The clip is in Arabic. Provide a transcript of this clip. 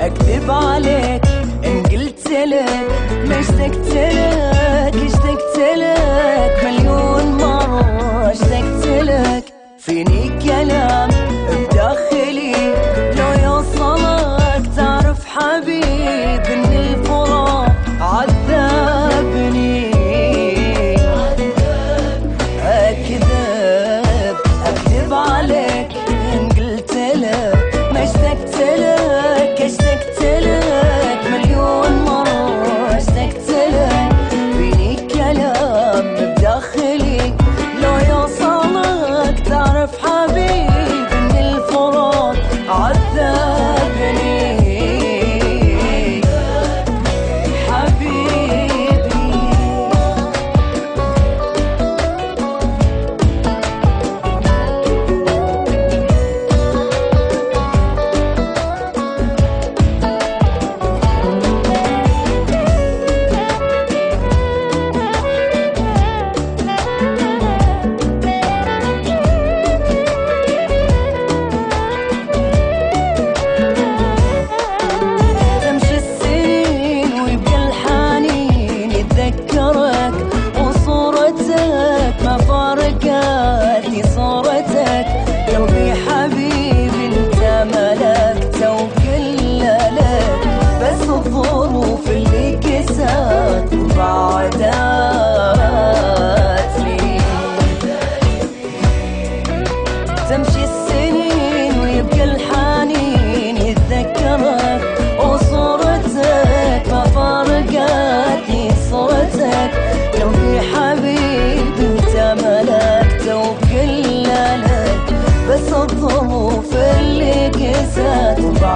اكذب عليك ان قلت لك ما اشتقت لك، اشتقت لك مليون مرة، اشتقت لك. فيني كلام بداخلي لو يوصلك تعرف حبيب ان الفراق عذبني. اكذب اكذب عليك ان قلت لك ما اشتقت لك، اشتقت لك مليون مرة، اشتقت لك. فيني كلام بداخلي لو يوصلك تعرف حبيب ان الفراق عذبني. الظروف اللي كسات وبعدتني، تمشي السنين ويبقى الحنين يتذكرك وصورتك ما فارقتني صورتك. لو في حبيب انت ملكته وكل لك، بس الظروف اللي كسات وبعدتني